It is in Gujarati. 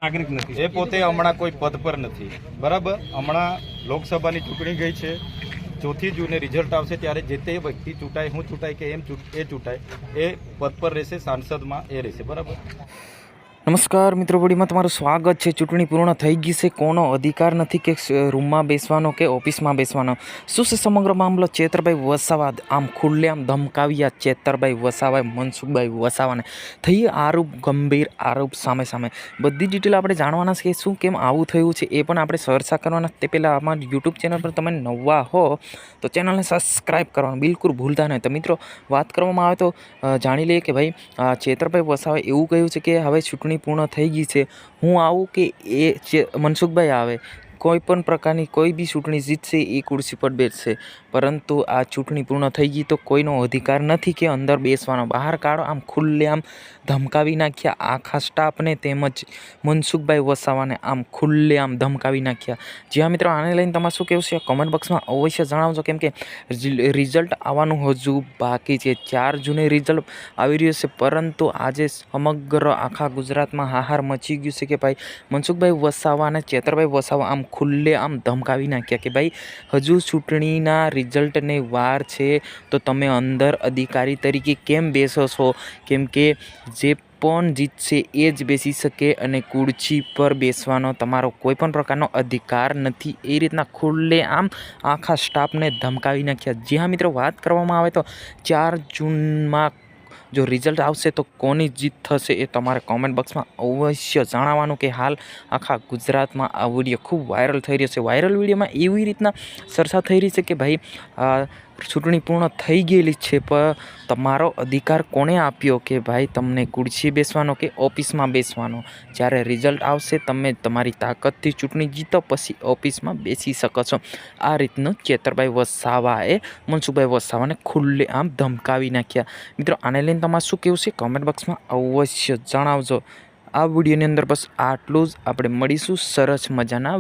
નાગરિક નથી। એ પોતે હમણાં કોઈ પદ પર નથી, બરાબર। હમણાં લોકસભાની ચૂંટણી ગઈ છે, 4 જૂને રિઝલ્ટ આવશે ત્યારે જે તે વ્યક્તિ ચૂંટાય, હું ચૂંટાય કે એ ચૂંટાય, એ પદ પર રહેશે, સાંસદમાં એ રહેશે, બરાબર। નમસ્કાર મિત્રો, વિડીયોમાં તમારું સ્વાગત છે। ચૂંટણી પૂર્ણ થઈ ગઈ છે, કોનો અધિકાર નથી કે રૂમમાં બેસવાનો કે ઓફિસમાં બેસવાનો। શું છે સમગ્ર મામલો? ચેતરભાઈ વસાવા આમ ખુલ્લેઆમ ધમકાવ્યા। ચેતરભાઈ વસાવાએ મનસુખભાઈ વસાવાને થઈ આરોપ, ગંભીર આરોપ સામે સામે બધી ડિટેલ આપણે જાણવાના છે કે શું કેમ આવું થયું છે એ પણ આપણે ચર્ચા કરવાના। તે પહેલાં અમારી યુટ્યુબ ચેનલ પર તમે નવા હો તો ચેનલને સબસ્ક્રાઈબ કરવાનું બિલકુલ ભૂલતા નહીં। તો મિત્રો વાત કરવામાં આવે તો જાણી લઈએ કે ભાઈ ચેતરભાઈ વસાવાએ એવું કહ્યું છે કે હવે ચૂંટણી પૂર્ણ થઈ ગઈ છે, હું આવું કે એ મનસુખભાઈ આવે, કોઈ પણ પ્રકારની કોઈ બી ચૂંટણી જીતશે એ ખુરશી પર બેસશે, પરંતુ આ ચૂંટણી પૂર્ણ થઈ ગઈ તો કોઈનો અધિકાર નથી કે અંદર બેસવાનો, બહાર કાઢો। આમ ખુલ્લેઆમ ધમકાવી નાખ્યા આખા સ્ટાફને, તેમજ મનસુખભાઈ વસાવાને આમ ખુલ્લેઆમ ધમકાવી નાખ્યા। જ્યાં મિત્રો આને લઈને તમારે શું કહેવું છે કોમેન્ટ બોક્સમાં અવશ્ય જણાવજો, કેમ કે રિઝલ્ટ આવવાનું હજુ બાકી છે। 4 જૂને રિઝલ્ટ આવી રહ્યું છે, પરંતુ આજે સમગ્ર આખા ગુજરાતમાં હાહાર મચી ગયું છે કે ભાઈ મનસુખભાઈ વસાવા અને ચેતરભાઈ વસાવા આમ ખુલ્લે આમ ધમકાવી નાખ્યા કે ભાઈ હજુ ચૂંટણીના રિઝલ્ટને વાર છે તો તમે અંદર અધિકારી તરીકે કેમ બેસો છો? કેમ કે જે પણ જીતશે એ જ બેસી શકે અને ખુરશી પર બેસવાનો તમારો કોઈ પણ પ્રકારનો અધિકાર નથી, એ રીતના ખુલ્લે આમ આખા સ્ટાફને ધમકાવી નાખ્યા। જ્યાં મિત્રો વાત કરવામાં આવે તો 4 જૂનમાં જો રિઝલ્ટ આવશે તો કોની જીત થશે એ તમારે કોમેન્ટ બોક્સમાં અવશ્ય જણાવવાનું કે હાલ આખા ગુજરાતમાં આ વિડીયો ખૂબ વાયરલ થઈ રહ્યો છે। વાયરલ વિડીયોમાં એવી રીતના ચર્ચા થઈ રહી છે કે ભાઈ ચૂંટણી પૂર્ણ થઈ ગયેલી છે, પણ તમારો અધિકાર કોણે આપ્યો કે ભાઈ તમને ખુરશી બેસવાનો કે ઓફિસમાં બેસવાનો? જ્યારે રિઝલ્ટ આવશે તમે તમારી તાકાતથી ચૂંટણી જીતો પછી ઓફિસમાં બેસી શકો છો। આ રીતનું ચેતરભાઈ વસાવાએ મનસુખભાઈ વસાવાને ખુલ્લે આમ ધમકાવી નાખ્યા। મિત્રો આને લઈને તમારે શું કહેવું છે કોમેન્ટ બોક્સમાં અવશ્ય જણાવજો। આ વિડીયોની અંદર બસ આટલું જ, આપણે મળીશું સરસ મજાના